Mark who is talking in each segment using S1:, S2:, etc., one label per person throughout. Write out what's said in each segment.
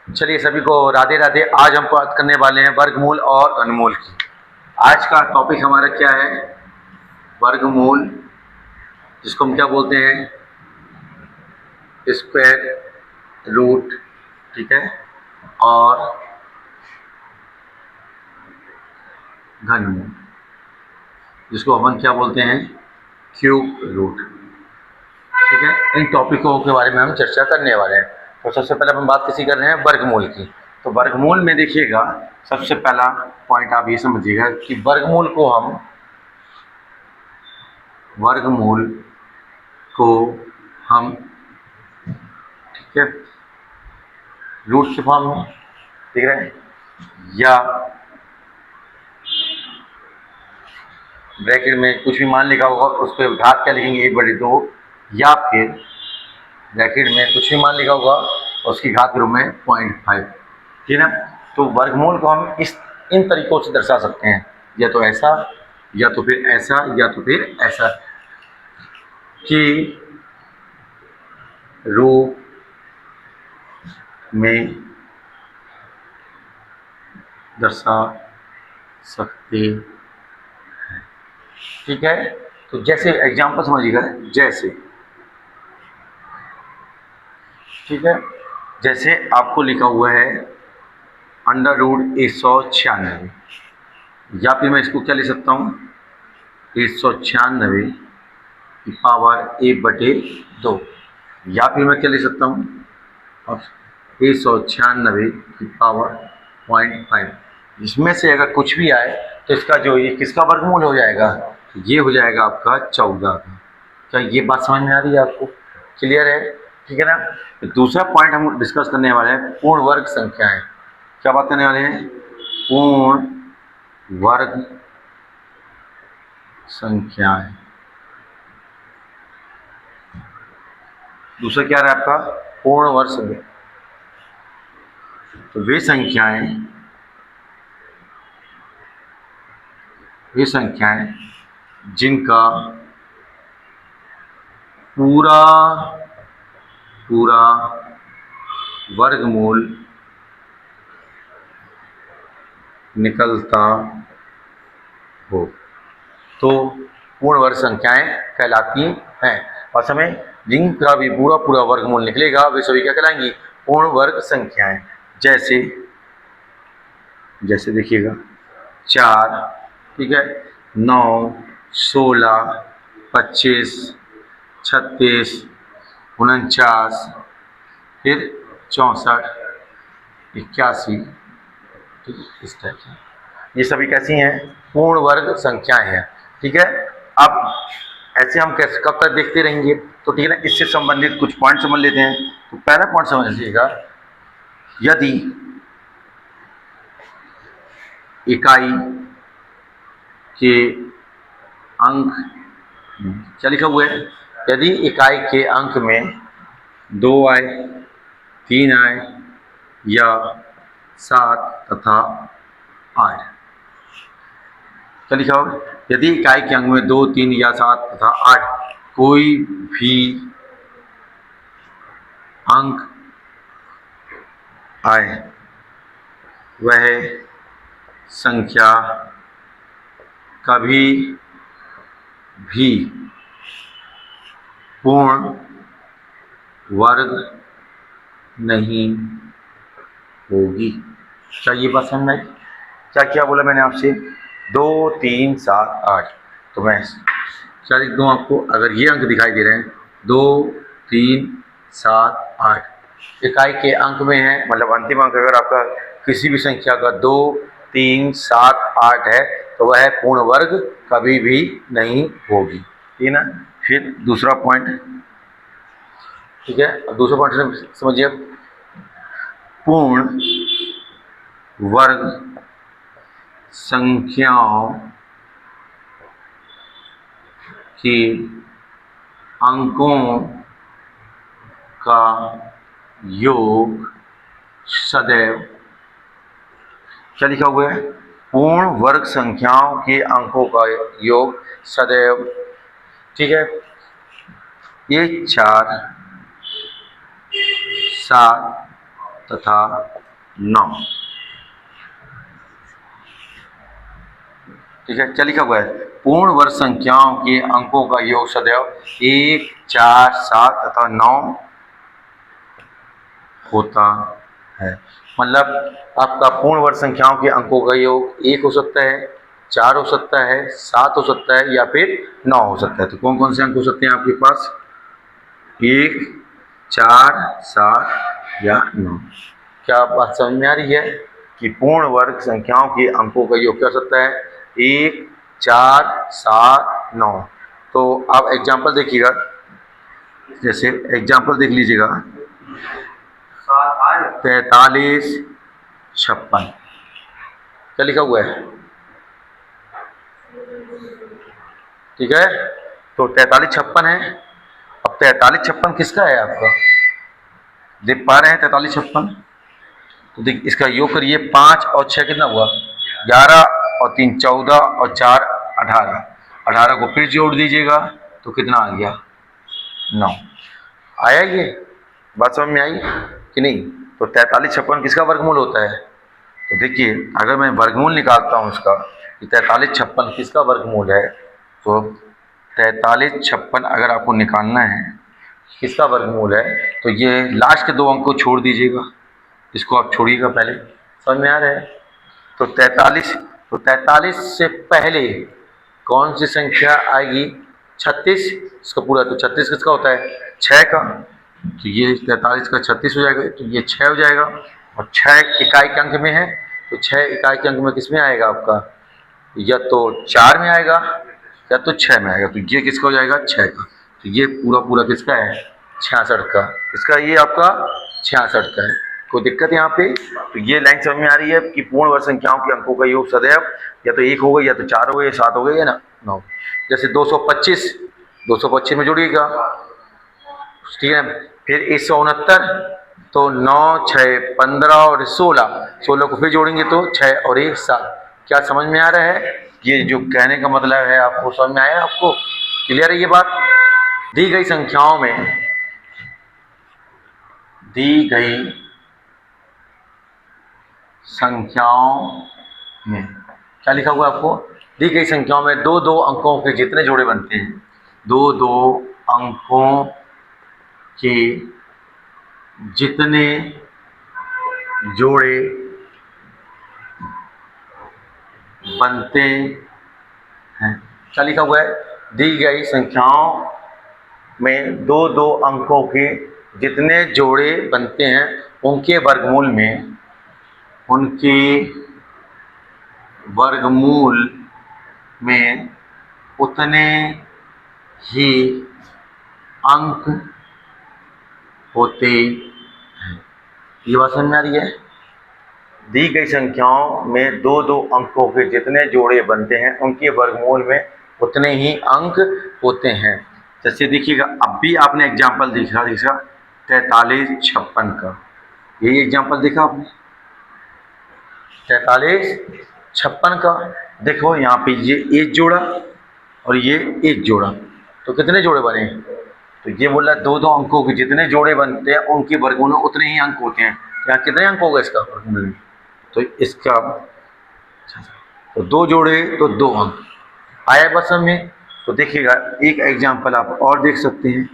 S1: चलिए सभी को राधे राधे। आज हम बात करने वाले हैं वर्गमूल और घनमूल की। आज का टॉपिक हमारा क्या है? वर्गमूल, जिसको हम क्या बोलते हैं? स्क्वायर रूट, ठीक है, और घनमूल, जिसको अपन क्या बोलते हैं? क्यूब रूट, ठीक है। इन टॉपिकों के बारे में हम चर्चा करने वाले हैं। तो सबसे पहले हम बात किसी कर रहे हैं वर्गमूल की। तो वर्गमूल में देखिएगा, सबसे पहला पॉइंट आप ये समझिएगा कि वर्गमूल को हम, ठीक है, रूट के फॉर्म में देख रहे हैं, या ब्रैकेट में कुछ भी मान लिखा होगा उस पर घात क्या लिखेंगे 1/2, या फिर ब्रैकेट में कुछ भी मान लिखा होगा उसकी घात के रूप में 0.5, ठीक है ना। तो वर्गमूल को हम इन तरीकों से दर्शा सकते हैं, या तो ऐसा, या तो फिर ऐसा, या तो फिर ऐसा, कि रूप में दर्शा सकते हैं, ठीक है। तो जैसे एग्जांपल समझिएगा, जैसे, ठीक है, जैसे आपको लिखा हुआ है √196, या फिर मैं इसको क्या लिख सकता हूँ? 196 की पावर 1/2, या फिर मैं क्या लिख सकता हूँ? अब 196 की पावर 0.5। इसमें से अगर कुछ भी आए तो इसका जो ये किसका वर्गमूल हो जाएगा? ये हो जाएगा आपका 14 का। क्या ये बात समझ में आ रही है आपको? क्लियर है? ठीक है ना। तो दूसरा पॉइंट हम डिस्कस करने वाले हैं पूर्ण वर्ग संख्याएं। क्या बात करने वाले हैं? पूर्ण वर्ग संख्याएं। दूसरा क्या रहा आपका? पूर्ण वर्ग संख्या। तो वे संख्याएं जिनका पूरा पूरा वर्गमूल निकलता हो, तो पूर्ण वर्ग संख्याएं कहलाती हैं। और समय जिनका भी पूरा पूरा वर्गमूल निकलेगा वे सभी क्या कहलाएंगी? पूर्ण वर्ग संख्याएं। जैसे जैसे देखिएगा 4, ठीक है, 9, 16, 25, 36, 49, फिर 64, 81, ठीक है, इस टाइप से ये सभी कैसी हैं? पूर्ण वर्ग संख्याएं हैं, ठीक है। अब ऐसे हम कैसे कब तक देखते रहेंगे? तो ठीक है ना, इससे संबंधित कुछ पॉइंट समझ लेते हैं। तो पहला पॉइंट समझ लीजिएगा, यदि इकाई के अंक, क्या लिखा हुआ है? यदि इकाई के अंक में 2 आए, 3 आए, या 7 तथा 8, क्या लिखा होगा? यदि इकाई के अंक में 2, 3 या 7 तथा 8 कोई भी अंक आए, वह संख्या कभी भी पूर्ण वर्ग नहीं होगी। क्या ये बात समझ में आई? क्या क्या बोला मैंने आपसे? 2, 3, 7, 8। तो मैं क्या लिख दूँ आपको? अगर ये अंक दिखाई दे रहे हैं 2, 3, 7, 8 इकाई के अंक में है, मतलब अंतिम अंक अगर आपका किसी भी संख्या का 2, 3, 7, 8 है, तो वह पूर्ण वर्ग कभी भी नहीं होगी, ठीक है ना। फिर दूसरा पॉइंट, ठीक है, अब दूसरा पॉइंट समझिए। पूर्ण वर्ग संख्याओं के अंकों का योग सदैव, क्या लिखा हुआ है? पूर्ण वर्ग संख्याओं के अंकों का योग सदैव, ठीक है। ये 4, 7, तथा 9। ठीक है, क्या लिखा हुआ है? पूर्ण वर्ग संख्याओं के अंकों का योग सदैव 1, 4, 7 तथा 9 होता है। मतलब आपका पूर्ण वर्ग संख्याओं के अंकों का योग 1 हो सकता है, 4 हो सकता है, 7 हो सकता है या फिर 9 हो सकता है। तो कौन कौन से अंक हो सकते हैं आपके पास? 1, 4, 7 या 9। क्या बात समझ में आ रही है कि पूर्ण वर्ग संख्याओं के अंकों का योग क्या हो सकता है? 1, 4, 7, 9। तो आप एग्जाम्पल देखिएगा, जैसे एग्जाम्पल देख लीजिएगा, 43, 56। क्या लिखा हुआ है? ठीक है, तो 43, 56 है। अब 43, 56 किसका है आपका? देख पा रहे हैं 43, 56? तो देख इसका योग करिए, 5 और 6 कितना हुआ? 11 और 3 14 और 4 18। 18 को फिर जोड़ दीजिएगा तो कितना आ गया? 9। आया ये बात समझ में आई कि नहीं? तो 43, 56 किसका वर्गमूल होता है? तो देखिए, अगर मैं वर्गमूल निकालता हूँ इसका कि 43, 56 किसका वर्गमूल है, तो 43, 56 अगर आपको निकालना है किसका वर्गमूल है, तो ये लास्ट के 2 अंक को छोड़ दीजिएगा, इसको आप छोड़िएगा पहले। समझ में आ रहा है? तो 43 से पहले कौन सी संख्या आएगी? 36। इसका पूरा, तो 36 किसका होता है? 6 का। तो ये 43 का 36 हो जाएगा, तो ये 6 हो जाएगा। और 6 इकाई के अंक में है, तो 6 इकाई के अंक में किस में आएगा आपका? या तो 4 में आएगा या तो 6 में आएगा। तो ये किसका हो जाएगा? 6 का। तो ये पूरा पूरा किसका है? 66 का। इसका ये आपका 66 का है। कोई दिक्कत यहाँ पे? तो ये लाइन समझ में आ रही है कि पूर्ण वर्ग संख्याओं के अंकों का योग सदैव या तो 1 हो गई, या तो 4 हो गई, या 7 हो गई, या ना 9। जैसे 225 में जोड़िएगा, ठीक है। फिर 169, तो 9, 6, 15 और 16 को फिर जोड़ेंगे तो 6 और 1 7। क्या समझ में आ रहा है? ये जो कहने का मतलब है आपको समझ में आया? आपको क्लियर है ये बात? दी गई संख्याओं में क्या लिखा हुआ है आपको? दी गई संख्याओं में 2-2 अंकों के जितने जोड़े बनते हैं, 2-2 अंकों के जितने जोड़े बनते हैं। क्या लिखा हुआ है? दी गई संख्याओं में 2-2 अंकों के जितने जोड़े बनते हैं उनके वर्गमूल में उतने ही अंक होते हैं। ये बात समझ में आ रही है? दी गई संख्याओं में 2-2 अंकों के जितने जोड़े बनते हैं उनके वर्गमूल में उतने ही अंक होते हैं। जैसे देखिएगा, अब भी आपने एग्जाम्पल देखा 43, 56 का। यही एग्जाम्पल देखा आपने 43, 56 का। देखो यहाँ पे ये एक जोड़ा और ये एक जोड़ा, तो कितने जोड़े बने? तो ये बोला 2-2 अंकों के जितने जोड़े बनते हैं उनके वर्गमूल में उतने ही अंक होते हैं। यहाँ कितने अंक होगा इसका वर्गमूल में? तो इसका तो 2 जोड़े तो 2 अंक आया बस में। तो देखिएगा, एक एग्जाम्पल आप और देख सकते हैं।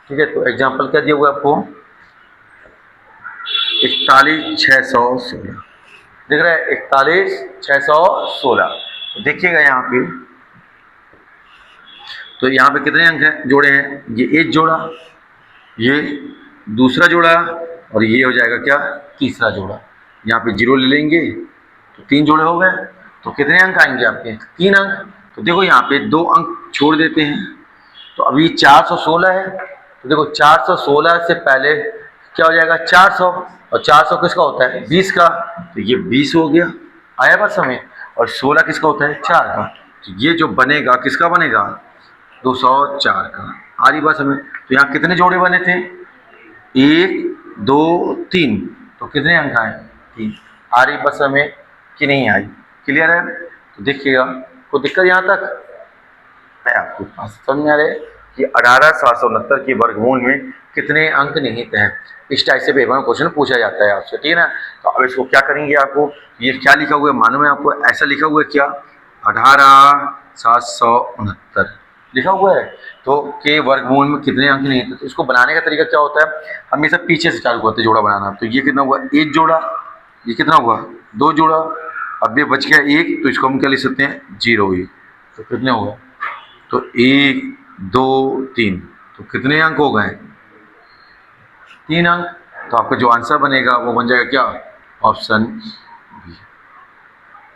S1: ठीक है, तो एग्जाम्पल क्या दिया हुआ आपको? 41, 616 दिख रहा है? 41, 616। तो देखिएगा यहाँ पे, तो यहाँ पे कितने अंक हैं जोड़े हैं? ये एक जोड़ा, ये दूसरा जोड़ा, और ये हो जाएगा क्या? तीसरा जोड़ा। यहाँ पे 0 ले लेंगे तो 3 जोड़े हो गए। तो कितने अंक आएंगे आपके? 3 अंक। तो देखो यहाँ पे 2 अंक छोड़ देते हैं, तो अभी 416 है। तो देखो 416 से पहले क्या हो जाएगा? 400, और 400 किसका होता है? 20 का। तो ये 20 हो गया, आया बस हमें। और 16 किसका होता है? 4 का। तो ये जो बनेगा किसका बनेगा? 204 का। आ रही बात हमें? तो यहाँ कितने जोड़े बने थे? 1, 2, 3। तो कितने अंक आए? 3। आ रही बस हमें कि नहीं आई? क्लियर है? तो देखिएगा, कोई दिक्कत यहाँ तक है आपके पास? समझ में आ रहे? कि 18,769 के वर्गमूल में कितने अंक निहित हैं। इस टाइप से पेपर में क्वेश्चन पूछा जाता है आपसे, ठीक है ना। तो अब इसको क्या करेंगे, आपको ये क्या लिखा हुआ है मालूम है आपको, ऐसा लिखा हुआ है क्या, 18,769 लिखा हुआ है। तो के वर्गमूल में कितने अंक निहित हैं। तो इसको बनाने का तरीका क्या होता है, हमेशा पीछे से चालू करते जोड़ा बनाना। तो ये कितना हुआ, एक जोड़ा, ये कितना हुआ, दो जोड़ा, अब ये बच गया एक, तो इसको हम क्या लिख सकते हैं, जीरो। ये तो कितने हो गए, तो 1 2 3, तो कितने अंक हो गए, 3 अंक। तो आपका जो आंसर बनेगा वो बन जाएगा क्या, ऑप्शन बी।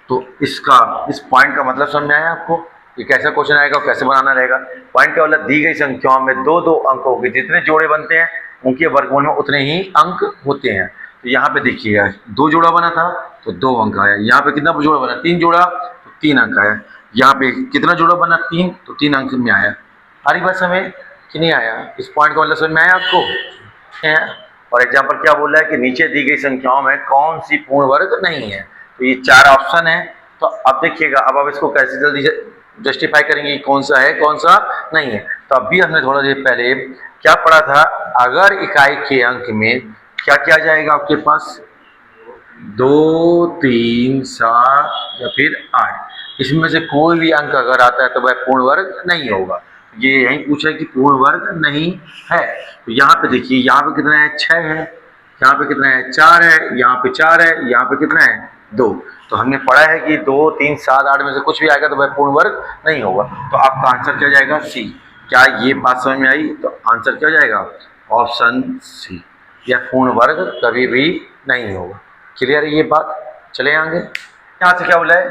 S1: तो इस पॉइंट का मतलब समझ में आया आपको, ये कैसा क्वेश्चन आएगा और कैसे बनाना रहेगा। पॉइंट का मतलब दी गई संख्याओं में दो दो अंकों के जितने जोड़े बनते हैं उनके वर्गमूल में उतने ही अंक होते हैं। तो यहाँ पे देखिएगा, दो जोड़ा बना था तो 2 अंक आया, यहाँ पे कितना जोड़ा बना, 3 जोड़ा तो 3 अंक आया, यहाँ पे कितना जोड़ा बना, 3, तो 3 अंक में आया। सारी बात समझ कि नहीं आया, इस पॉइंट का मतलब समझ में आया आपको। और एग्जाम्पल क्या बोल रहा है कि नीचे दी गई संख्याओं में कौन सी पूर्ण वर्ग नहीं है। तो ये 4 ऑप्शन है। तो अब देखिएगा, अब आप इसको कैसे जल्दी जस्टिफाई करेंगे कौन सा है कौन सा नहीं है। तो अभी हमने थोड़ा देर पहले क्या पढ़ा था, अगर इकाई के अंक में क्या किया जाएगा आपके पास, 2 3 7 या फिर 8, इसमें से कोई भी अंक अगर आता है तो वह पूर्ण वर्ग नहीं होगा। ये यही पूछा है कि पूर्ण वर्ग नहीं है। तो यहाँ पे देखिए, यहाँ पे कितना है, 6 है, यहाँ पे कितना है, 4 है, यहाँ पे 4 है, यहाँ पे कितना है, 2। तो हमने पढ़ा है कि 2 3 7 8 में से कुछ भी आएगा तो वह पूर्ण वर्ग नहीं होगा। तो आपका आंसर क्या जाएगा, सी। क्या ये बात समझ में आई, तो आंसर क्या जाएगा, ऑप्शन सी। यह पूर्ण वर्ग कभी भी नहीं होगा। क्लियर है ये बात, चले आगे। यहाँ से क्या बोला है,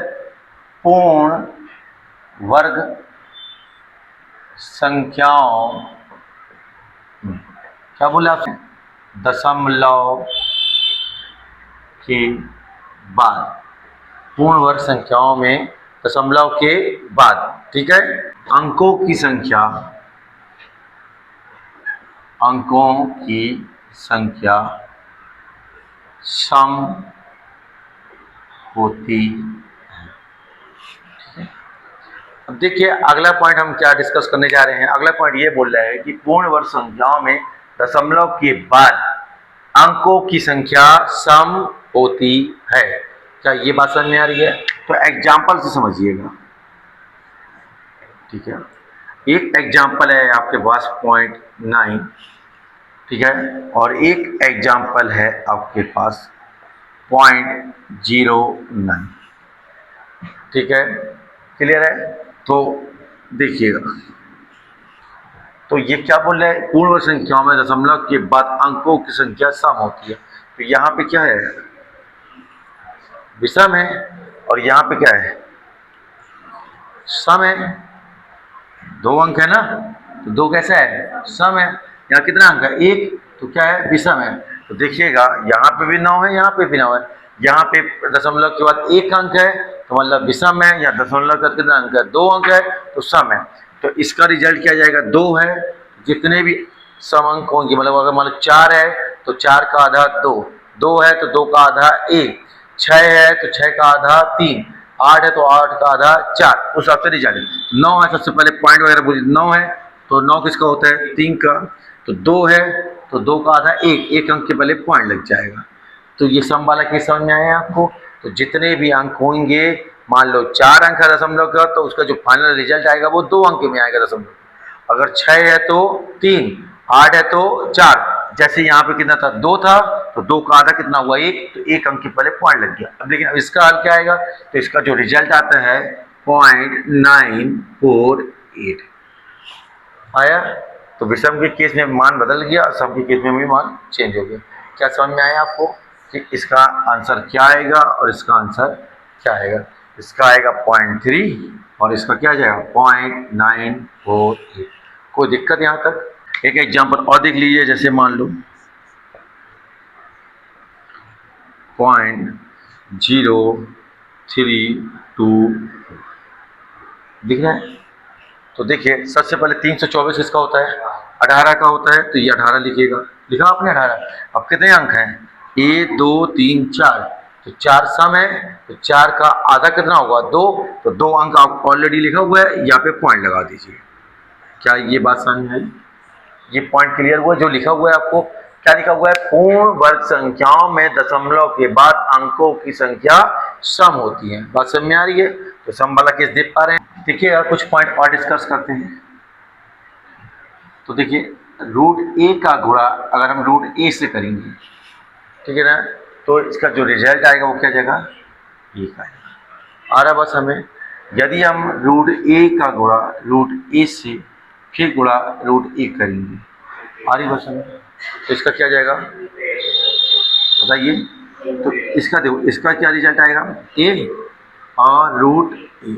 S1: पूर्ण वर्ग संख्याओं, क्या बोला आपने, दशमलव के बाद, पूर्ण वर्ग संख्याओं में दशमलव के बाद, ठीक है, अंकों की संख्या सम होती है। अब देखिए अगला पॉइंट हम क्या डिस्कस करने जा रहे हैं। अगला पॉइंट ये बोल रहा है कि पूर्ण वर्ग संख्याओं में दशमलव के बाद अंकों की संख्या सम होती है। क्या ये बात समझ में आ रही है, तो एग्जाम्पल से समझिएगा, ठीक है। एक एग्जाम्पल है आपके पास 0.9, ठीक है, और एक एग्जाम्पल है आपके पास 0.09, ठीक है, क्लियर है। तो देखिएगा, तो ये क्या बोल रहे हैं, पूर्ण वर्ग संख्याओं में दशमलव के बाद अंकों की संख्या सम होती है। तो यहाँ पे क्या है, विषम है, और यहाँ पे क्या है, सम है। 2 अंक है ना, तो 2 कैसा है, सम है। यहाँ कितना अंक है, 1, तो क्या है, विषम है। तो देखिएगा यहाँ पे भी 9 है, यहाँ पे भी 9 है, यहाँ पे दशमलव के बाद 1 अंक है तो मतलब विषम है, या दशमलव का कितना अंक है, 2 अंक है तो सम है। तो इसका रिजल्ट क्या जाएगा, 2 है। जितने भी सम अंक होंगे, मतलब अगर मान लो 4 है तो 4 का आधा 2, 2 है तो 2 का आधा 1, 6 है तो 6 का आधा 3, 8 है तो 8 का आधा 4, उस हिसाब से रिजल्ट। 9 है, सबसे पहले पॉइंट वगैरह बोलिए, 9 है तो 9 किसका होता है, 3 का। तो 2 है तो 2 का आधा 1, 1 अंक के पहले पॉइंट लग जाएगा। तो ये सम वाला केस समझ में आया आपको। तो जितने भी अंक होंगे, मान लो 4 अंक है दशमलव का, तो उसका जो फाइनल रिजल्ट आएगा वो 2 अंक में आएगा दशमलव। अगर 6 है तो 3, 8 है तो 4, जैसे यहाँ पे कितना था, 2 था तो 2 का आधा कितना हुआ, 1, तो 1 अंक के पहले पॉइंट लग गया। अब लेकिन अब इसका हल क्या आएगा, तो इसका जो रिजल्ट आता है 0.948 आया। तो विषम के केस में मान बदल गया, सम के केस में भी मान चेंज हो गया। क्या समझ में आया आपको कि इसका आंसर क्या आएगा और इसका आंसर क्या आएगा। इसका आएगा 0.3 और इसका क्या जाएगा 0.948। कोई दिक्कत यहाँ तक। एक एग्जांपल और देख लीजिए, जैसे मान लो 0.032 दिख रहा है। तो देखिए सबसे पहले 324 किसका होता है, 18 का होता है, तो ये 18 लिखिएगा, लिखा आपने 18। अब कितने अंक हैं, 1 2 3 4, तो 4 सम है, तो 4 का आधा कितना होगा 2, तो 2 अंक आप ऑलरेडी लिखा हुआ है, यहाँ पे पॉइंट लगा दीजिए। क्या ये बात समझ में आई? ये पॉइंट क्लियर हुआ? जो लिखा हुआ है आपको, क्या लिखा हुआ है? पूर्ण वर्ग संख्याओं में दशमलव के बाद अंकों की संख्या सम होती है। बात समझ में आ रही है? तो सम वाला केस देख पा रहे हैं। देखिए कुछ पॉइंट और डिस्कस करते हैं। तो देखिए रूट ए का गुणा अगर हम रूट ए से करेंगे, ठीक है ना, तो इसका जो रिजल्ट आएगा वो क्या जाएगा? ए का आएगा। आ रहा बस हमें, यदि हम रूट ए का गुणा रूट ए से फिर गुणा रूट ए करेंगे, आ रही बस हमें, तो इसका क्या जाएगा बताइए? तो इसका देखो, इसका क्या रिजल्ट आएगा? ए और रूट ए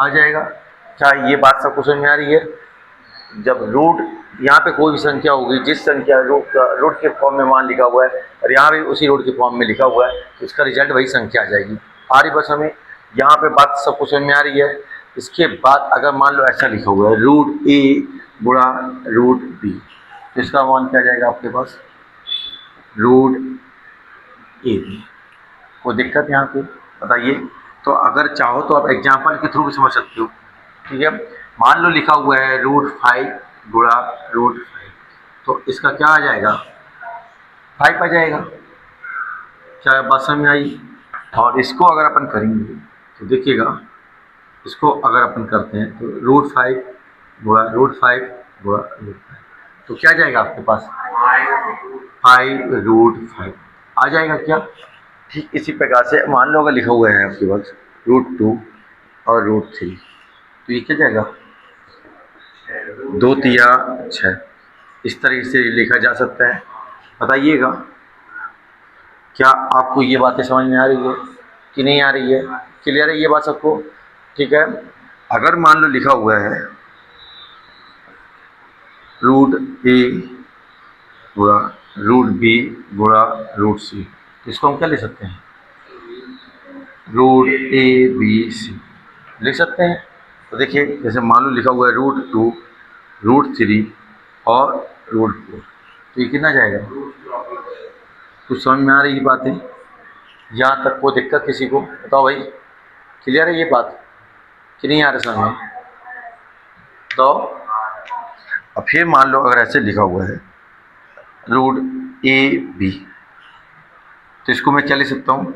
S1: आ जाएगा। क्या ये बात सबको समझ में आ रही है? जब रूट यहाँ पे कोई भी संख्या होगी, जिस संख्या रूट के फॉर्म में मान लिखा हुआ है और यहाँ भी उसी रूट के फॉर्म में लिखा हुआ है, तो इसका रिजल्ट वही संख्या आ जाएगी। आ रही बस हमें? यहाँ पे बात सबको समझ में आ रही है? इसके बाद अगर मान लो ऐसा लिखा हुआ है रूट ए गुणा रूट बी, तो इसका मान क्या जाएगा आपके पास? Root A B. कोई दिक्कत यहाँ पे बताइए? तो अगर चाहो तो आप एग्जाम्पल के थ्रू भी समझ सकते हो, ठीक है। मान लो लिखा हुआ है रूट 5 गुणा रूट 5, तो इसका क्या आ जाएगा? 5 आ जाएगा। क्या बात समझ में आई? और इसको अगर अपन करेंगे तो देखिएगा, इसको अगर अपन करते हैं तो रूट 5 गुणा रूट 5 गुणा रूट 5, तो क्या जाएगा आपके पास? 5 रूट 5 आ जाएगा क्या? ठीक इसी प्रकार से मान लो अगर लिखा हुआ है आपके पास रूट 2 और रूट 3, तो ये क्या जाएगा? 2 तिया 6, इस तरीके से लिखा जा सकता है। बताइएगा क्या आपको ये बातें समझ में आ रही है कि नहीं आ रही है? क्लियर है ये बात सबको? ठीक है। अगर मान लो लिखा हुआ है रूट ए गुणा रूट बी गुणा रूट सी, तो इसको हम क्या ले सकते हैं? रूट ए बी सी लिख सकते हैं। तो देखिए जैसे मान लो लिखा हुआ है रूट 2 रूट 3 और रूट 4, तो ये कितना जाएगा? कुछ समझ में आ रही है बातें? यहाँ तक कोई दिक्कत किसी को? बताओ भाई, क्लियर है ये बात कि नहीं आ रहा समझ में? तो अब फिर मान लो अगर ऐसे लिखा हुआ है रूट ए बी, तो इसको मैं क्या लिख सकता हूँ?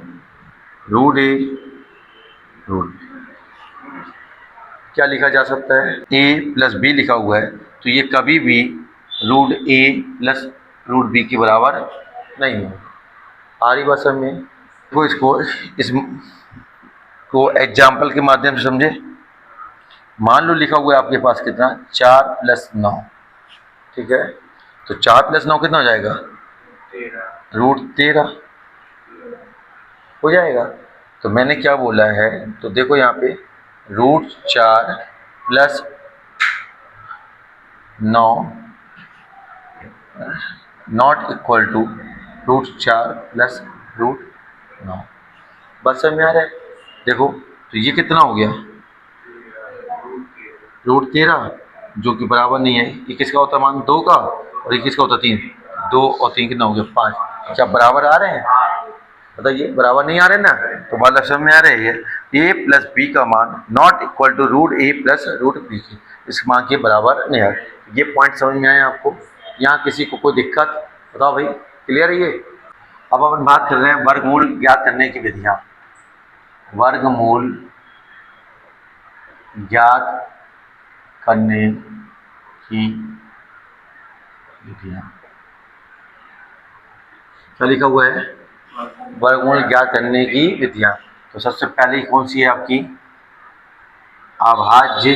S1: रूट ए रूट बी। क्या लिखा जा सकता है? ए प्लस बी लिखा हुआ है, तो ये कभी भी root A plus root B के बराबर नहीं है। आ रही बात समझ में? तो इसको एग्जाम्पल के माध्यम से समझे। मान लो लिखा हुआ है आपके पास कितना? 4 + 9, ठीक है। तो 4 + 9 कितना हो जाएगा? रूट 13 हो जाएगा। तो मैंने क्या बोला है, तो देखो यहाँ पे root 4 + 9 not equal to root 4 + root 9। बस समझ में आ रहा है? देखो तो ये कितना हो गया? रूट 13, जो कि बराबर नहीं है। ये किसका होता है मान? 2 का, और ये किसका होता? 3। 2 और 3 कितना हो गया? 5। क्या बराबर आ रहे हैं? बताइए बराबर नहीं आ रहे ना? तो बात समझ में आ रही है? ए प्लस बी का मान not equal to root A plus root B की, इस मान के बराबर नहीं आ रहा। ये पॉइंट समझ में आया आपको? यहाँ किसी को कोई दिक्कत? बताओ भाई, क्लियर है ये? अब अपन बात कर रहे हैं वर्गमूल ज्ञात करने की विधियाँ। वर्गमूल ज्ञात करने की विधियाँ। क्या लिखा हुआ है? वर्गमूल ज्ञात करने की विधियाँ। तो सबसे पहले कौन सी है आपकी? अभाज्य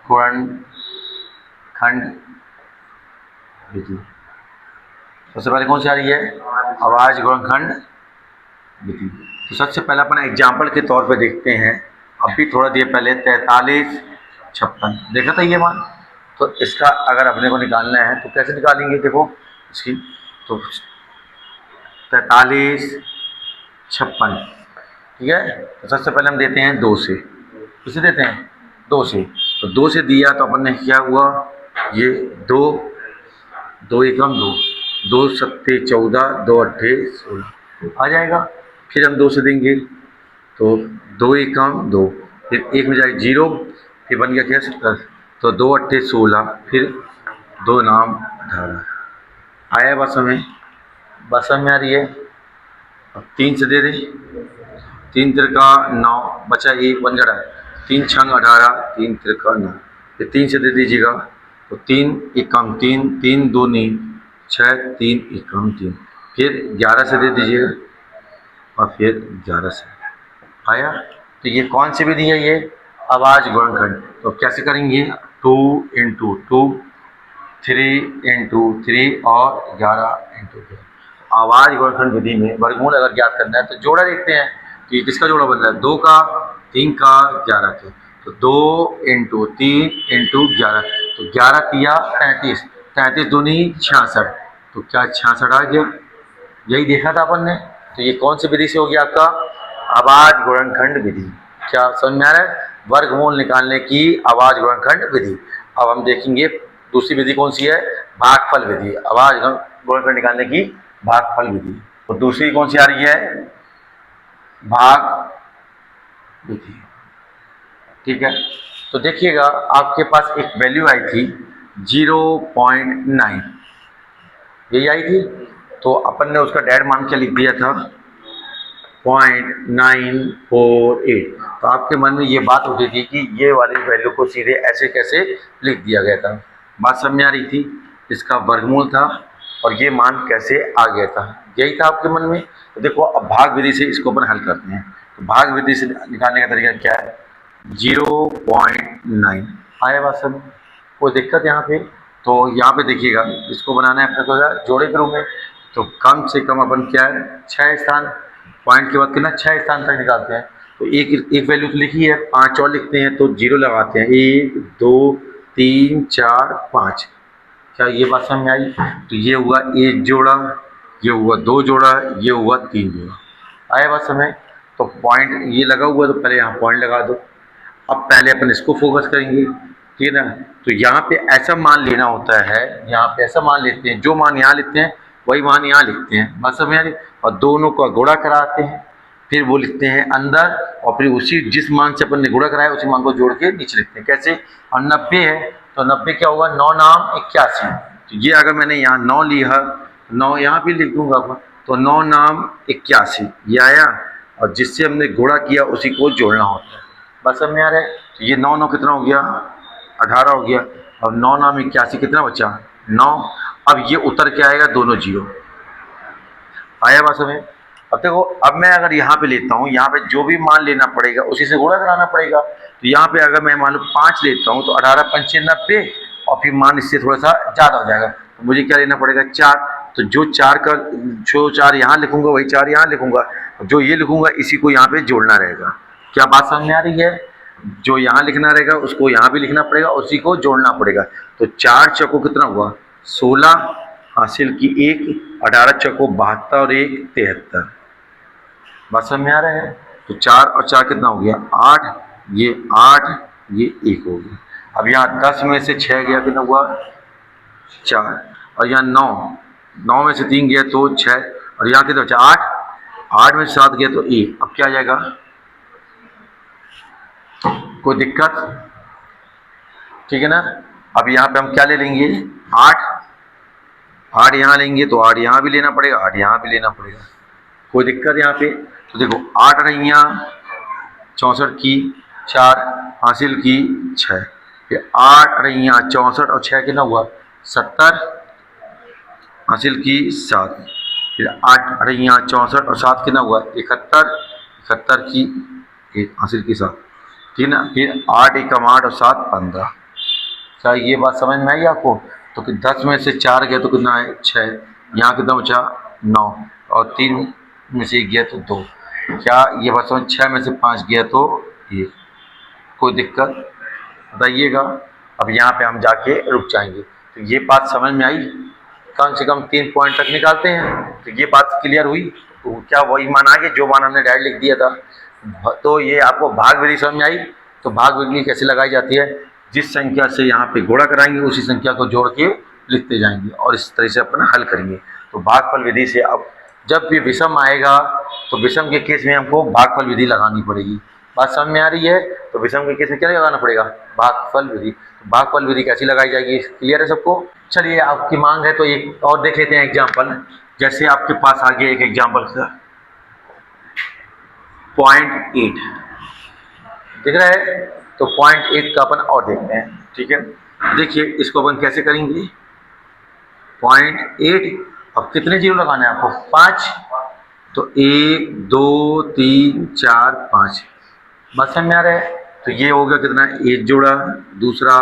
S1: गुणनखंड विधि। सबसे पहले कौन सी आ रही है? अभाज्य गुणनखंड विधि। तो सबसे पहले अपन एग्जाम्पल के तौर पे देखते हैं। अभी थोड़ा देर पहले 43 56 देखा था ये मान। तो इसका अगर अपने को निकालना है तो कैसे निकालेंगे? देखो इसकी, तो 43 56, ठीक है। तो सबसे पहले हम देते हैं 2 से। किसे देते हैं? 2 से। तो 2 से दिया तो अपन ने क्या हुआ? ये 2 2 एकम 2, 2 सत्ते 14, 2 अट्ठे 16 आ जाएगा। फिर हम 2 से देंगे तो 2 एकम 2, फिर 1 में जाए 0, ये बन गया क्या 70। तो 2 अट्ठे 16, फिर 2 नाम 18। आया बस हमें, बस में आ रही है। अब 3 से दे दें, 3 तिरका 9, बचा 1 बन गया 3 छंग 18, 3 तिरका 9, फिर 3 से दे दीजिएगा। तो 3 एकम 3, 3 दूनी 6, 3 एकम 3, फिर 11 से दे दीजिएगा और फिर 11 से आया। तो ये कौन सी विधि है? ये आवाज गुणनखंड। तो कैसे करेंगे? 2 इंटू 2, 3 इंटू 3 और 11 इंटू 11। आवाज गुणनखंड विधि में वर्गमूल अगर ज्ञात करना है तो जोड़ा देखते हैं कि किसका जोड़ा बन रहा है, 2 का, 3 का, 11 का। तो 2 इंटू 3 इंटू 11, तो 11 किया 33, 33 दूनी 66, तो क्या 66 आ गया? यही देखा था अपन ने। तो ये कौन सी विधि से हो गया आपका? आवाज गुणनखंड विधि। क्या समझ में आ रहा है? वर्गमूल निकालने की आवाज गुणनखंड विधि। अब हम देखेंगे दूसरी विधि कौन सी है? भागफल विधि। आवाज गुणनखंड निकालने की भागफल विधि। तो दूसरी कौन सी आ रही है? भाग विधि। ठीक है, तो देखिएगा आपके पास एक वैल्यू आई थी 0.9, यही आई थी। तो अपन ने उसका डेढ़ मान क्या लिख दिया था? 0.948। तो आपके मन में ये बात उठी थी कि ये वाली वैल्यू को सीधे ऐसे कैसे लिख दिया गया था? बात समझ में आ रही थी? इसका वर्गमूल था और ये मान कैसे आ गया था, यही था आपके मन में। तो देखो अब भाग विधि से इसको अपन हल करते हैं। तो भाग विधि से निकालने का तरीका क्या है? 0.9 आया बात समझ? कोई दिक्कत यहाँ पे? तो यहाँ पे देखिएगा, इसको बनाना है अपने को जोड़े के रूप में। तो कम से कम अपन क्या है, 6 स्थान, पॉइंट के बाद कितना 6 स्थान तक निकालते हैं। तो एक वैल्यू तो लिखी है, 5 और लिखते हैं तो 0 लगाते हैं। 1 2 3 4 5। क्या ये बात समझ में आई? तो ये हुआ 1 जोड़ा, ये हुआ 2 जोड़ा, ये हुआ 3 जोड़ा। आया बात समझ? तो पॉइंट ये लगा हुआ, तो पहले यहाँ पॉइंट लगा दो। अब पहले अपन इसको फोकस करेंगे, ठीक है ना। तो यहाँ पे ऐसा मान लेना होता है, यहाँ पे ऐसा मान लेते हैं, जो मान यहाँ लिखते हैं वही मान यहाँ लिखते हैं, बस समझ आ रही। और दोनों का गुणा कराते हैं, फिर वो लिखते हैं अंदर, और फिर उसी जिस मान से अपन ने गुणा कराया उसी मान को जोड़ के नीचे लिखते हैं। कैसे? और 90 है तो 90 क्या होगा? 9 नाम 81। तो ये अगर मैंने यहाँ 9 लिया, 9 यहाँ भी लिख दूंगा, तो 9 नाम 81 ये आया, और जिससे हमने गुणा किया उसी को जोड़ना होता है। बस समझ में आ रहा है? तो ये 9 9 कितना हो गया? 18 हो गया। और 9 नाम 81 कितना बचा? 9। अब ये उतर के आएगा दोनों 0। आया बात समझ? अब देखो, अब मैं अगर यहाँ पे लेता हूँ, यहाँ पे जो भी मान लेना पड़ेगा उसी से गुणा कराना पड़ेगा। तो यहाँ पे अगर मैं मान लो 5 लेता हूँ तो 18 पंचे 90, और फिर मान इससे थोड़ा सा ज़्यादा हो जाएगा। तो मुझे क्या लेना पड़ेगा? 4। तो जो 4 यहाँ लिखूंगा वही 4 यहाँ लिखूंगा, जो ये लिखूंगा इसी को यहाँ पे जोड़ना रहेगा। क्या बात समझ में आ रही है? जो यहाँ लिखना रहेगा उसको यहाँ भी लिखना पड़ेगा, उसी को जोड़ना पड़ेगा। तो 4 चौको कितना हुआ? 16, हासिल की 1, 18 चौको 72 और 1 73। बात समझ में आ रहा है? तो 4 और 4 कितना हो गया? 8, ये 8, ये 1 हो गया। अब यहाँ 10 में से 6 गया, कितना हुआ? 4, और यहाँ 9 में से 3 गया तो 6, और यहाँ कितना बचा? 8 में से 7 गया तो 1। अब क्या आ जाएगा? कोई दिक्कत? ठीक है ना। अब यहाँ पे हम क्या ले लेंगे? 8 यहाँ लेंगे तो 8 यहाँ भी लेना पड़ेगा, 8 यहाँ भी लेना पड़ेगा। कोई दिक्कत यहाँ पे? तो देखो 8 रहियाँ 64 की 4, हासिल की 6, फिर 8 रहियाँ 64 और 6 कितना हुआ? 70, हासिल की 7, फिर 8 रहियाँ 64 और 7 कितना हुआ? 71, 71 की 1, हासिल की 7, ठीक है ना। फिर 8 एकम 8 और 7 15। क्या ये बात समझ में आई आपको? तो कि 10 में से 4 गया तो कितना है? 6, यहाँ कितना बचा? 9, और 3 में से 1 गया तो 2। क्या ये बात समझ? 6 में से 5 गया तो 1। कोई दिक्कत बताइएगा? अब यहाँ पे हम जाके रुक जाएंगे। तो ये बात समझ में आई? कम से कम 3 पॉइंट तक निकालते हैं। तो ये बात क्लियर हुई? तो क्या वही मान आ गया जो मान हमने डायरेक्ट लिख दिया था? तो ये आपको भाग विधि समझ में आई? तो भाग विधि कैसे लगाई जाती है? जिस संख्या से यहाँ पे गुणा कराएंगे उसी संख्या को जोड़ के लिखते जाएंगे, और इस तरह से अपना हल करेंगे। तो भागफल विधि से अब जब भी विषम आएगा तो विषम के केस में हमको भागफल विधि लगानी पड़ेगी। बात समझ में आ रही है? तो विषम के केस में क्या लगाना पड़ेगा? भागफल विधि। भागफल विधि कैसी लगाई जाएगी, क्लियर है सबको? चलिए, आपकी मांग है तो एक और देख लेते हैं एग्जाम्पल। जैसे आपके पास आ गया एक एग्जाम्पल सर, 0.8 दिख रहा है, तो 0.8 का अपन और देखते हैं, ठीक है? देखिए इसको अपन कैसे करेंगे, 0.8, अब कितने जीरो लगाने हैं आपको? 5, तो 1 2 3 4 5, बस समझ में आ रहा है? तो ये हो गया कितना, एक जोड़ा, दूसरा,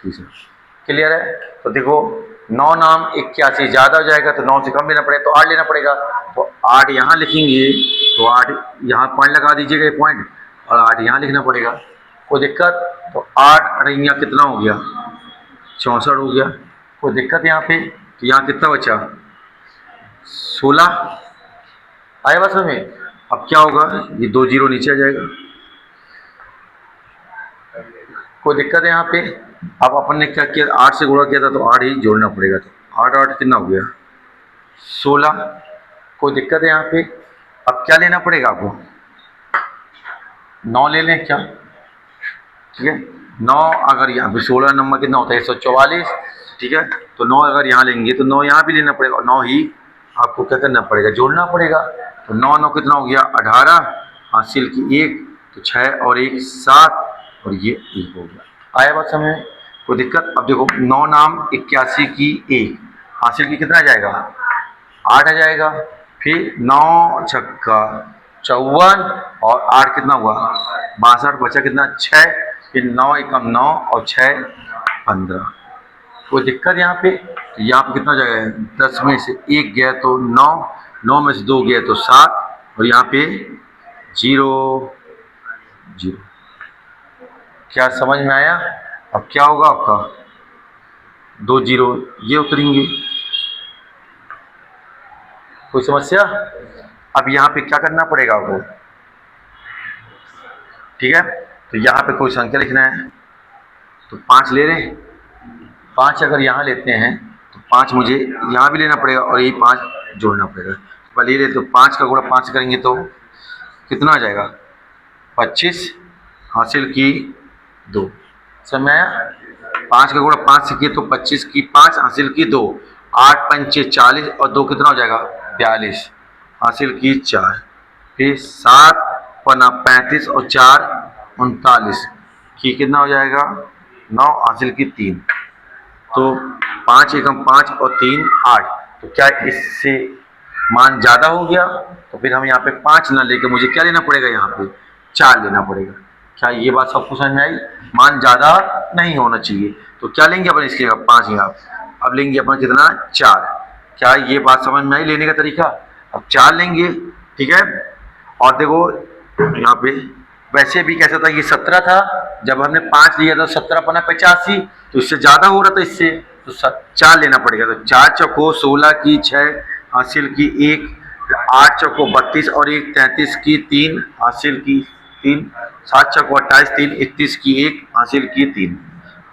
S1: तीसरा, क्लियर है? तो देखो 9 नाम 81 ज़्यादा हो जाएगा तो 9 से कम लेना पड़ेगा, तो 8 लेना पड़ेगा। तो 8 यहाँ लिखेंगे, तो 8 यहाँ पॉइंट लगा दीजिएगा, ये पॉइंट, और 8 यहाँ लिखना पड़ेगा, कोई दिक्कत? तो 8 अड़ैया कितना हो गया, 64 हो गया, कोई दिक्कत यहाँ पे? तो यहाँ कितना बचा, 16 आया बस हमें। अब क्या होगा, ये 2 जीरो नीचे आ जाएगा, कोई दिक्कत है यहाँ पे? अब अपन ने क्या किया, 8 से गुणा किया था तो 8 ही जोड़ना पड़ेगा, तो 8 8 कितना हो गया, 16, कोई दिक्कत है यहाँ पे? अब क्या लेना पड़ेगा आपको, 9 ले लें क्या, ठीक है? 9 अगर यहाँ पे 16 नंबर कितना होता है, 144, ठीक है? तो 9 अगर यहाँ लेंगे तो 9 यहाँ भी लेना पड़ेगा, और 9 ही आपको क्या करना पड़ेगा, जोड़ना पड़ेगा। तो 9 9 कितना हो गया, 18, हासिल की 1, तो 6 और 1 7, और ये 1 हो गया। आया बात समझ में? कोई दिक्कत? अब देखो 9 नाम 81 की 1, हासिल की कितना आ जाएगा, 8 आ जाएगा, फिर 9 छक्का 54, और 8 कितना हुआ, 62, बचा कितना, 6, फिर 9 एकम 9 और 6 15, कोई दिक्कत यहाँ पे? तो यहाँ पे कितना जाएगा, 10 में से 1 गया तो 9, 9 में से 2 गया तो 7, और यहाँ पे 0 0। क्या समझ में आया? अब क्या होगा आपका, 2 जीरो ये उतरेंगे, कोई समस्या? अब यहाँ पे क्या करना पड़ेगा आपको, ठीक है? तो यहाँ पे कोई संख्या लिखना है, तो 5 ले रहे हैं, 5 अगर यहाँ लेते हैं तो 5 मुझे यहाँ भी लेना पड़ेगा, और यही 5 जोड़ना पड़ेगा। पहले ले तो 5 का गुणा 5 करेंगे तो कितना आ जाएगा, 25, हासिल की 2, समझ आया? 5 का गुणा 5 से किए तो 25 की 5, हासिल की 2, 8 पंचे 40, और 2 कितना हो जाएगा, 42, हासिल की 4, फिर 7 पना 35, और 4 39, की कितना हो जाएगा, 9, हासिल की 3, तो 5 एकम 5 और 3 8, तो क्या इससे मान ज़्यादा हो गया? तो फिर हम यहाँ पे 5 ना लेके मुझे क्या लेना पड़ेगा, यहाँ पे 4 लेना पड़ेगा। क्या ये बात सबको समझ में आई? मान ज़्यादा नहीं होना चाहिए, तो क्या लेंगे अपन इसके 5 यहाँ, अब लेंगे अपन कितना, 4। क्या ये बात समझ में आई लेने का तरीका? अब 4 लेंगे, ठीक है? और देखो यहाँ पे वैसे भी कैसा था, ये 17 था, जब हमने 5 लिया था 17 पना 85, तो इससे ज़्यादा हो रहा था इससे, तो 4 लेना पड़ेगा। तो 4 चौको 16 की 6, हासिल की 1, 8 चौको 32 और 1 33 की 3, हासिल की 3, 7 चौको 28, 3 31 की 1, हासिल की 3,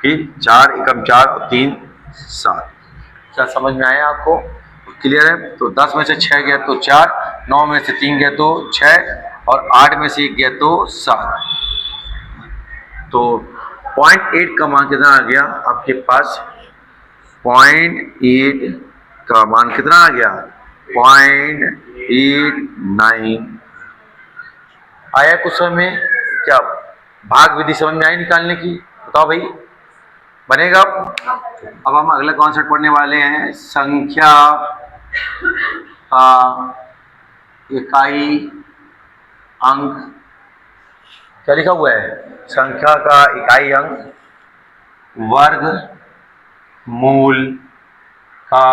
S1: फिर 4 एकम 4 और 3 7। क्या समझ में आया आपको? क्लियर है? तो 10 में से 6 गया तो 4, 9 में से 3 गया तो 6, और 8 में से 1 गया तो 7। तो 0.8 का मान कितना आ गया आपके पास, 0.8 का मान कितना आ गया, 0.89 आया। कुछ समझ में? क्या भाग विधि समझ में आई निकालने की? बताओ भाई, बनेगा? अब हम अगला कॉन्सेप्ट पढ़ने वाले हैं, संख्या का इकाई अंक। क्या लिखा हुआ है, संख्या का इकाई अंक वर्ग मूल का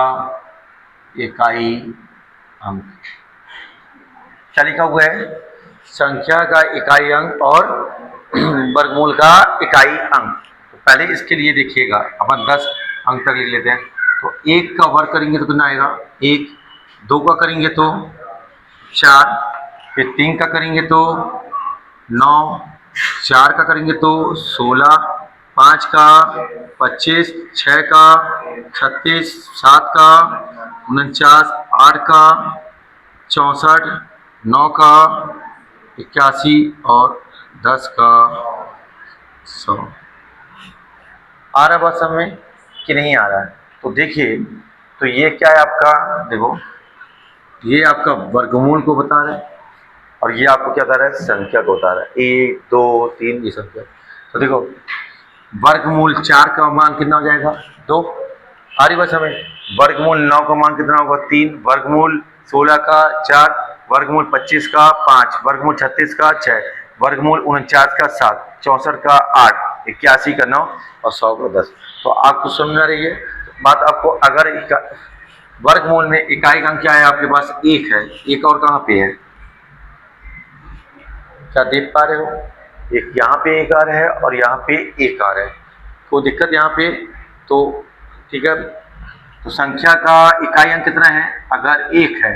S1: इकाई अंक। क्या लिखा हुआ है, संख्या का इकाई अंक और वर्गमूल का इकाई अंक। तो पहले इसके लिए देखिएगा, अपन 10 अंक तक लिख लेते हैं। तो 1 का वर्ग करेंगे तो कितना आएगा, 1, 2 का करेंगे तो 4, फिर 3 का करेंगे तो 9, 4 का करेंगे तो 16, 5 का 25, 6 का 36, 7 का 49, 8 का 64, 9 का 81 और 10 का 100 आ रहा बात समझ में कि नहीं आ रहा है? तो देखिए, तो ये क्या है आपका, देखो ये आपका वर्गमूल को बता रहा है और ये आपको क्या बता रहा है, संख्या को बता रहा है, 1 2 3 ये संख्या। तो देखो वर्गमूल 4 का मान कितना हो जाएगा, 2। आ रही बात समझ। वर्गमूल 9 का मान कितना होगा, 3। वर्गमूल 16 का 4। वर्गमूल 25 का 5। वर्गमूल 36 का 6। वर्गमूल 49 का 7। 64 का 8। 81 का 9 और 100 का 10। तो आपको समझ में आ रही है बात। आपको अगर वर्गमूल में इकाई अंक क्या है आपके पास, 1 है। एक और कहाँ पे है, क्या देख पा रहे हो, एक यहाँ पे एक आ रहा है और यहाँ पे एक आ रहा है। कोई दिक्कत यहाँ पे, तो ठीक है। तो संख्या का इकाई अंक कितना है, अगर 1 है,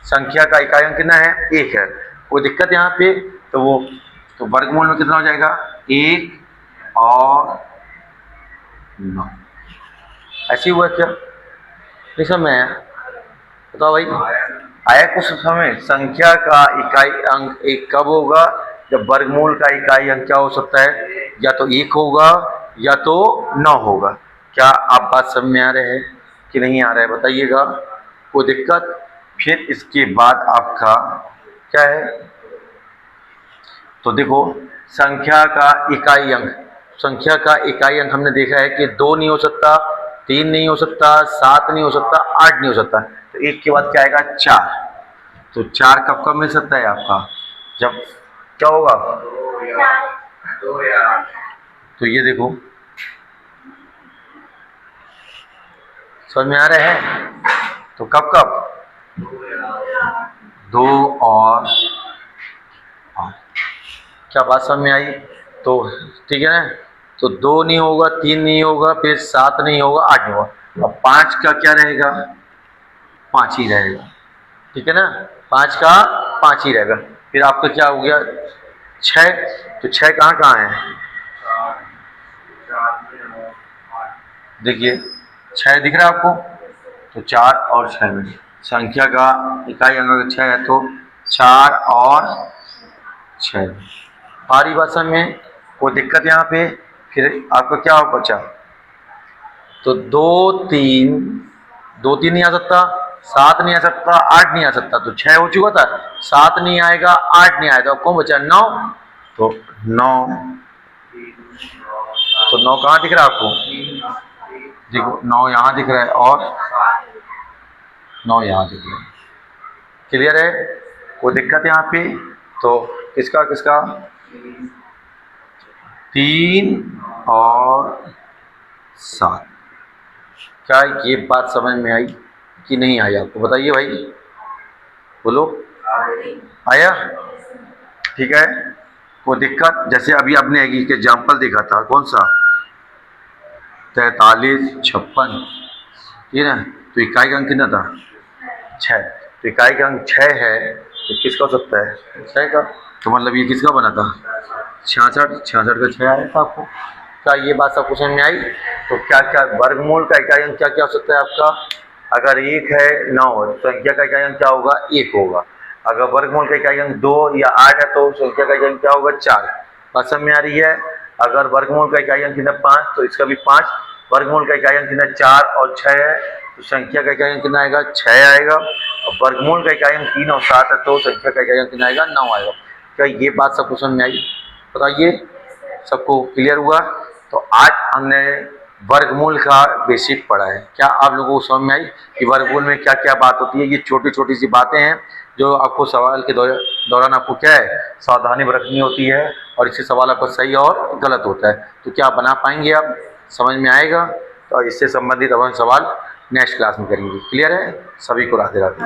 S1: संख्या का इकाई अंक कितना है, 1 है। कोई दिक्कत यहाँ पे, तो वो तो वर्गमूल में कितना हो जाएगा, 1 और 9। ऐसे हुआ क्या, नहीं समझ आया, बताओ भाई। आया कुछ समय। संख्या का इकाई अंक 1 कब होगा, जब वर्गमूल का इकाई अंक क्या हो सकता है, या तो 1 होगा या तो 9 होगा। क्या आप बात समझ में आ रहे हैं कि नहीं आ रहा है, बताइएगा। कोई दिक्कत। फिर इसके बाद आपका क्या है, तो देखो संख्या का इकाई अंक, संख्या का इकाई अंक हमने देखा है कि 2 नहीं हो सकता, 3 नहीं हो सकता, 7 नहीं हो सकता, 8 नहीं हो सकता। तो 1 के बाद क्या आएगा, 4। तो 4 कब कब मिल सकता है आपका, जब क्या होगा, तो ये देखो समझ में आ रहे हैं। तो कब कब, 2 और 8। क्या बात समझ में आई, तो ठीक है ना। तो 2 नहीं होगा, 3 नहीं होगा, फिर 7 नहीं होगा, 8 नहीं होगा। अब 5 का क्या रहेगा, 5 ही रहेगा, ठीक है ना। 5 का 5 ही रहेगा। फिर आपका क्या हो गया, 6। तो 6 कहाँ कहाँ है, देखिए 6 दिख रहा है आपको। तो 4 और 6 में संख्या का इकाई अंक अगर 6 है तो 4 और 6। सारी बात समझ में, कोई दिक्कत यहाँ पे। फिर आपका क्या हो बचा, तो 2 3 नहीं आ सकता, 7 नहीं आ सकता, 8 नहीं आ सकता। तो 6 हो चुका था, 7 नहीं आएगा, 8 नहीं आएगा, कौन बचा, 9। तो 9, तो 9 कहाँ दिख रहा है आपको, देखो 9 यहाँ दिख रहा है और 9 यहाँ दिख रहा है। क्लियर है, कोई दिक्कत यहाँ पे। तो किसका किसका, 3 और 7। क्या ये बात समझ में आई कि नहीं आई आपको, बताइए भाई, बोलो। आया, ठीक है। कोई दिक्कत, जैसे अभी आपने एक एग्जाम्पल देखा था, कौन सा, 43 56, ठीक है ना। तो इकाई का अंक कितना था, 6। तो इकाई का अंक 6 है, तो किसका हो सकता है, 6 का। तो मतलब ये किसका बना था, 66। 66 का 6 आया था आपको। क्या ये बात सब कुछ समझ में आई। तो क्या क्या वर्गमूल का इकाई अंक क्या क्या हो सकता है आपका, अगर 1 है 9 है तो संख्या का इकाई अंक क्या होगा, 1 होगा। अगर वर्गमूल का इकाई अंक 2 या 8 है तो संख्या का इकाई अंक क्या होगा, 4। बात समझ में आ रही है। अगर वर्गमूल का इकाई अंक कितना 5, तो इसका भी 5। वर्गमूल का इकाई अंक कितना 4 और 6 है, तो संख्या का इकाई अंक कितना आएगा, 6 आएगा। और वर्गमूल का इकाई अंक 3 और 7 है तो संख्या का इकाई अंक कितना आएगा, 9 आएगा। क्या ये बात सबको समझ में आई, बताइए, सबको क्लियर हुआ। तो आज हमने वर्गमूल का बेसिक पढ़ा है। क्या आप लोगों को समझ में आई कि वर्गमूल में क्या क्या बात होती है। ये छोटी छोटी सी बातें हैं जो आपको सवाल के दौरान आपको क्या है, सावधानी बरतनी होती है, और इससे सवाल आपका सही और गलत होता है। तो क्या आप बना पाएंगे, आप समझ में आएगा। तो इससे संबंधित अब हम सवाल नेक्स्ट क्लास में करेंगे। क्लियर है, सभी को राधे राधे।